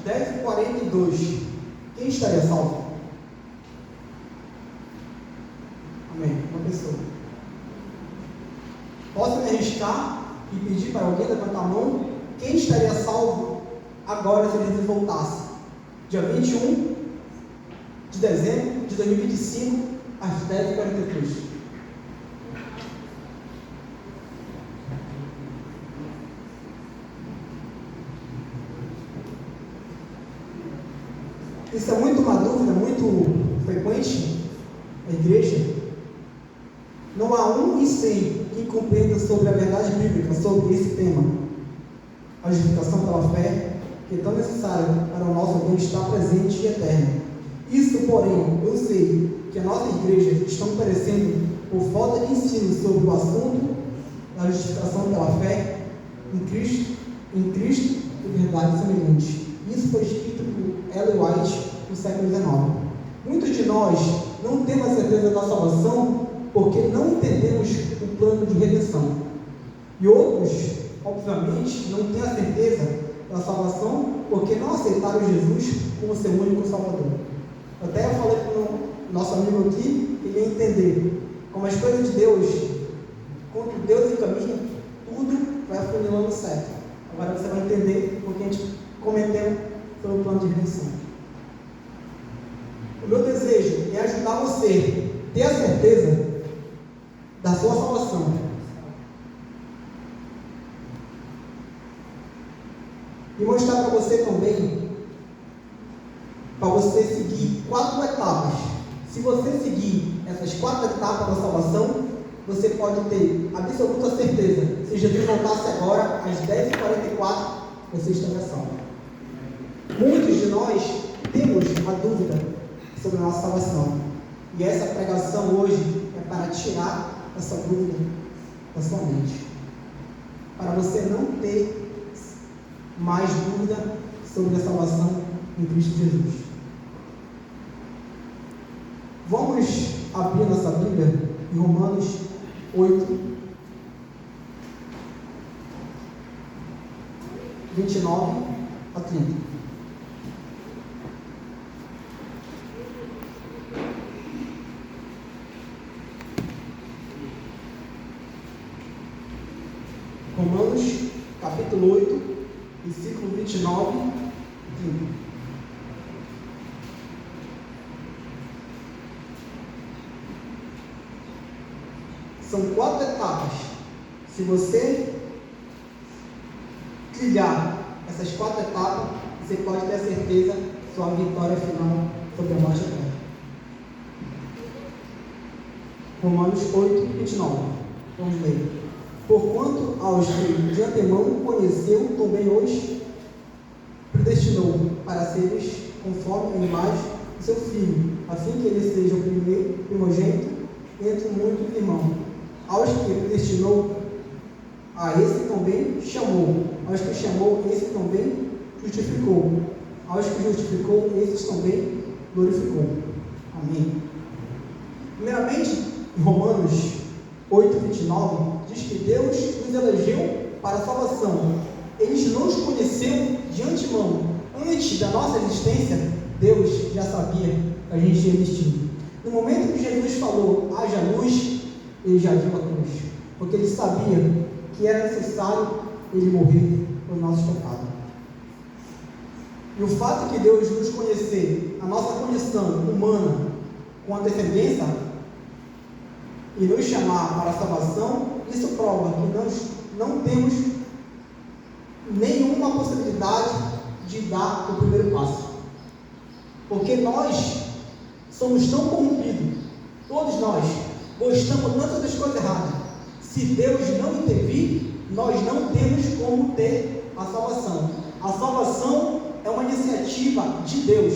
10h42, quem estaria salvo? Amém. Uma pessoa. Posso me arriscar e pedir para alguém levantar a mão? Quem estaria salvo agora se Jesus voltasse? Dia 21 de dezembro de 2025, às 10h42. Isso é muito uma dúvida muito frequente na igreja. Não há um em 100 que compreenda sobre a verdade bíblica, sobre esse tema, a justificação pela fé, que é tão necessário para o nosso bem-estar presente e eterno. Isso, porém, eu sei que a nossa igreja está perecendo por falta de ensino sobre o assunto da justificação pela fé em Cristo e verdade semelhante. Isso foi escrito por Ellen White no século XIX. Muitos de nós não temos a certeza da salvação porque não entendemos o plano de redenção. E outros, obviamente, não têm a certeza da salvação porque não aceitaram Jesus como seu único Salvador. Até eu falei para o nosso amigo aqui, ele ia entender como as coisas de Deus, quando Deus encaminha, tudo vai afunilando certo. Agora você vai entender porque a gente cometeu pelo plano de redenção. O meu desejo é ajudar você a ter a certeza da sua salvação. E mostrar para você também, para você seguir 4 etapas. Se você seguir essas 4 etapas da salvação, você pode ter absoluta certeza. Se Jesus voltasse agora, às 10h44, você estaria salvo. Muitos de nós temos a dúvida sobre a nossa salvação. E essa pregação hoje é para tirar essa dúvida da sua mente. Para você não ter mais dúvida sobre a salvação em Cristo Jesus. Vamos abrir nossa Bíblia em Romanos 8, 29 a 30. Romanos, capítulo 8, versículo 29 e 30. São 4 etapas. Se você trilhar essas 4 etapas, você pode ter a certeza de sua vitória final sobre a morte eterna. Romanos 8, 29. Vamos ler. Porquanto aos que de antemão conheceu, também os predestinou para seres conforme a imagem do seu Filho, assim que ele seja o primeiro primogênito entre muitos irmãos. Aos que predestinou, a esse também chamou. Aos que chamou, esse também justificou. Aos que justificou, esses também glorificou. Amém. Primeiramente, em Romanos 8, 29, diz que Deus nos elegeu para a salvação. Ele nos conheceu de antemão. Antes da nossa existência, Deus já sabia que a gente ia existir. No momento que Jesus falou, haja luz, ele já viu a cruz. Porque ele sabia que era necessário ele morrer por nossos pecados. E o fato de Deus nos conhecer, a nossa condição humana, com antecedência, e nos chamar para a salvação, isso prova que nós não temos nenhuma possibilidade de dar o primeiro passo. Porque nós somos tão corrompidos, todos nós gostamos tanto das coisas erradas. Se Deus não intervir, nós não temos como ter a salvação. A salvação é uma iniciativa de Deus,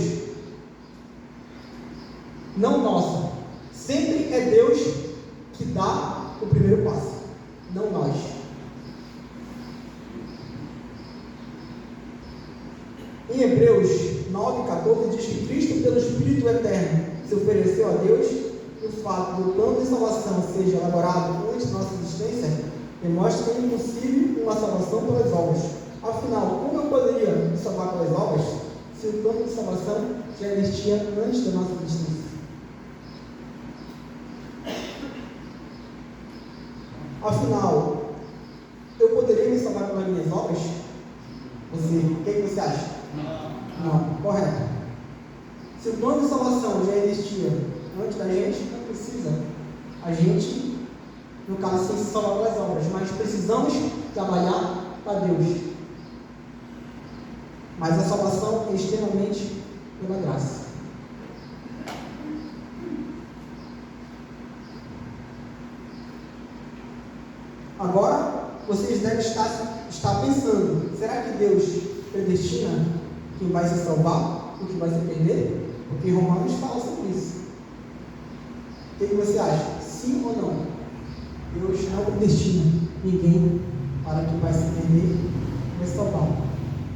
não nossa. Sempre é Deus que dá o primeiro passo, não nós. Em Hebreus 9,14 diz que Cristo, pelo Espírito Eterno, se ofereceu a Deus. O fato do plano de salvação seja elaborado antes da nossa existência demonstra que é impossível uma salvação pelas obras. Afinal, como eu poderia me salvar pelas obras? se o plano de salvação já existia antes da nossa existência? Afinal, eu poderia me salvar pelas minhas obras? O que você acha? Não, correto. Se o plano de salvação já existia antes da gente, não precisa a gente, no caso, sem se salvar pelas obras, mas precisamos trabalhar para Deus. Mas a salvação é extremamente pela graça. Agora, vocês devem estar pensando, será que Deus predestina quem vai se salvar ou quem vai se perder? Porque Romanos fala sobre isso. O que você acha? Sim ou não? Deus não predestina ninguém para que vai se perder ou vai se salvar.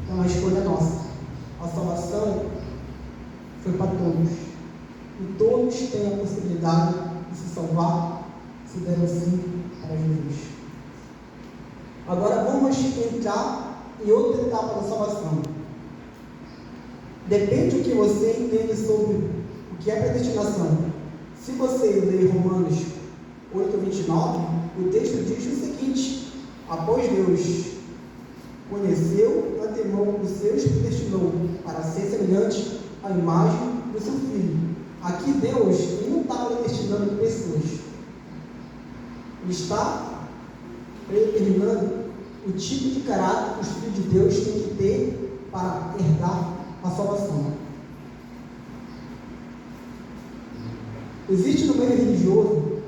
É uma escolha nossa. A salvação foi para todos. E todos têm a possibilidade de se salvar se der sim para Jesus. Agora vamos entrar em outra etapa da salvação. Depende do que você entende sobre o que é predestinação. Se você ler Romanos 8:29, o texto diz o seguinte: após Deus conheceu antemão os seus, predestinou para ser semelhante à imagem do seu Filho. Aqui Deus não está predestinando pessoas. Ele está determinando o tipo de caráter que os filhos de Deus têm que ter para herdar a salvação. Existe no meio religioso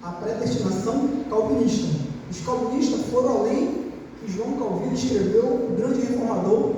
a predestinação calvinista. Os calvinistas foram além que João Calvino escreveu, o grande reformador,